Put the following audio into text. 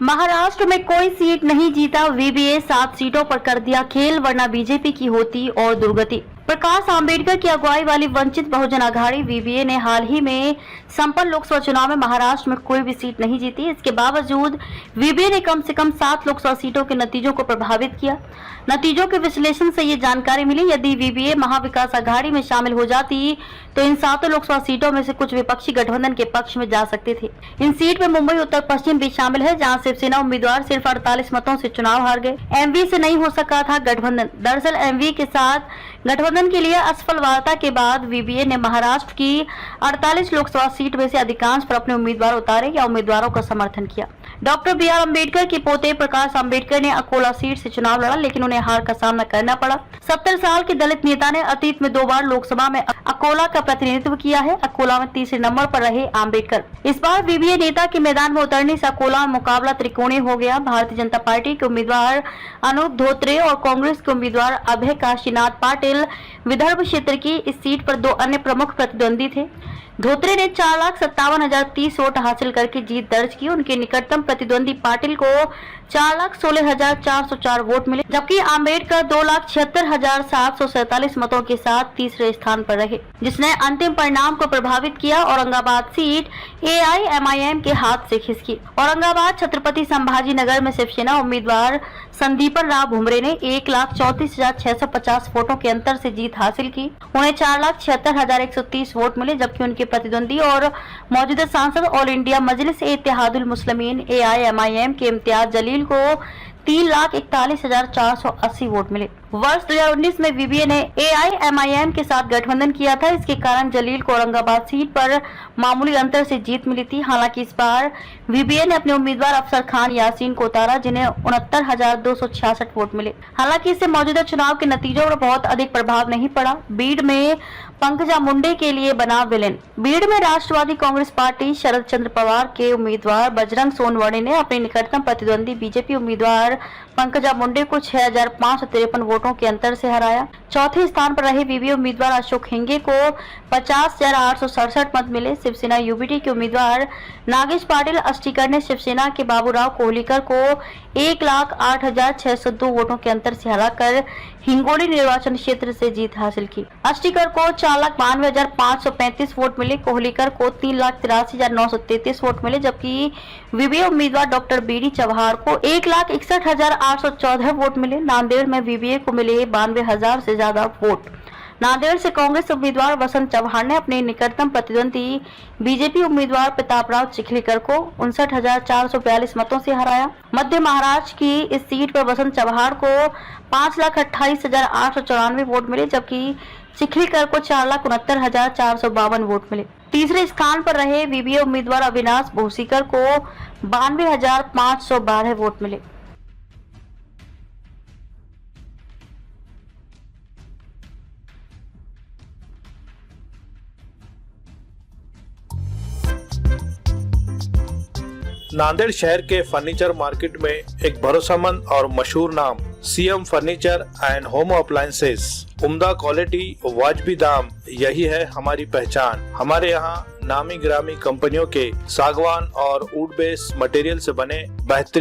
महाराष्ट्र में कोई सीट नहीं जीता वीवीए, 7 सीटों पर कर दिया खेल, वरना बीजेपी की होती और दुर्गति। प्रकाश आंबेडकर की अगुवाई वाली वंचित बहुजन आघाड़ी वीवीए ने हाल ही में संपन्न लोकसभा चुनाव में महाराष्ट्र में कोई भी सीट नहीं जीती। इसके बावजूद वीवीए ने कम से कम 7 लोकसभा सीटों के नतीजों को प्रभावित किया। नतीजों के विश्लेषण से ये जानकारी मिली, यदि वीवीए महाविकास आघाड़ी में शामिल हो जाती तो इन 7 लोकसभा सीटों में से कुछ विपक्षी गठबंधन के पक्ष में जा सकते थे। इन सीट में मुंबई उत्तर पश्चिम भी शामिल है, जहां शिवसेना उम्मीदवार सिर्फ 48 मतों से चुनाव हार गए। एमवी से नहीं हो सका था गठबंधन। दरअसल एमवी के साथ गठबंधन के लिए असफल वार्ता के बाद वीवीए ने महाराष्ट्र की 48 लोकसभा सीट में से अधिकांश पर अपने उम्मीदवार उतारे या उम्मीदवारों का समर्थन किया। डॉक्टर बीआर अम्बेडकर के पोते प्रकाश अम्बेडकर ने अकोला सीट से चुनाव लड़ा, लेकिन उन्हें हार का सामना करना पड़ा। 70 साल के दलित नेता ने अतीत में 2 बार लोकसभा में अकोला का प्रतिनिधित्व किया है। अकोला में तीसरे नंबर पर रहे अम्बेडकर। इस बार वीवीए नेता के मैदान में उतरने से अकोला में मुकाबला त्रिकोणीय हो गया। भारतीय जनता पार्टी के उम्मीदवार अनूप धोत्रे और कांग्रेस के उम्मीदवार अभय काशीनाथ पाटिल विदर्भ क्षेत्र की इस सीट पर 2 अन्य प्रमुख प्रतिद्वंदी थे। धोत्रे ने 4,57,030 वोट हासिल करके जीत दर्ज की। उनके निकटतम प्रतिद्वंदी पाटिल को 4,16,404 वोट मिले, जबकि अम्बेडकर 2,76,747 मतों के साथ तीसरे स्थान पर रहे, जिसने अंतिम परिणाम को प्रभावित किया। औरंगाबाद सीट एआईएमआईएम के हाथ से खिसकी। औरंगाबाद छत्रपति संभाजी नगर में शिवसेना उम्मीदवार संदीपन राव भुमरे ने 1,34,650 वोटों के अंतर से जीत हासिल की। उन्हें 4,76,130 वोट मिले, जबकि उनके प्रतिद्वंदी और मौजूदा सांसद ऑल इंडिया मजलिस इत्तेहादुल मुस्लिमीन एआईएमआईएम के इम्तियाज जलील को 3,41,480 वोट मिले। वर्ष 2019 में वीवीए ने एआईएमआईएम के साथ गठबंधन किया था। इसके कारण जलील को औरंगाबाद सीट पर मामूली अंतर से जीत मिली थी। हालांकि इस बार वीवीए ने अपने उम्मीदवार अफसर खान यासीन को उतारा, जिन्हें 69,266 वोट मिले। हालांकि इससे मौजूदा चुनाव के नतीजों पर बहुत अधिक प्रभाव नहीं पड़ा। बीड में पंकजा मुंडे के लिए बना विलेन। बीड में राष्ट्रवादी कांग्रेस पार्टी शरद चंद्र पवार के उम्मीदवार बजरंग सोनवणे ने अपने निकटतम प्रतिद्वंदी बीजेपी उम्मीदवार पंकजा मुंडे को 6,553 वोटों के अंतर से हराया। चौथे स्थान पर रहे वीवीए उम्मीदवार अशोक हिंगे को 50,867 मत मिले। शिवसेना यूबीटी के उम्मीदवार नागेश पाटिल अष्टीकर ने शिवसेना के बाबूराव कोहलीकर को 1,08,602 वोटों के अंतर से हराकर हिंगोली निर्वाचन क्षेत्र से जीत हासिल की। अष्टीकर को 4,92,535 वोट मिले। कोहलीकर को 3,83,933 वोट मिले, जबकि वीवीए उम्मीदवार डॉक्टर बीडी चव्हाण को 1,61,814 वोट मिले। नांदेड़ में वीवीए को मिले 92,000 से ज्यादा वोट। नांदेड़ से कांग्रेस उम्मीदवार वसंत चव्हाण ने अपने निकटतम प्रतिद्वंदी बीजेपी उम्मीदवार प्रतापराव चिखलीकर को 59,442 मतों से हराया। मध्य महाराष्ट्र की इस सीट पर वसंत चव्हाण को 5,28,894 वोट मिले, जबकि चिखलीकर को 4,69,452 वोट मिले। तीसरे स्थान पर रहे वीवीए उम्मीदवार अविनाश भोसीकर को 92,512 वोट मिले। नांदेड़ शहर के फर्नीचर मार्केट में एक भरोसेमंद और मशहूर नाम CM furniture and home appliances. उम्दा क्वालिटी, वाजबी दाम, यही है हमारी पहचान। हमारे यहाँ नामी गिरामी कंपनियों के सागवान और वुड बेस मटेरियल से बने बेहतरीन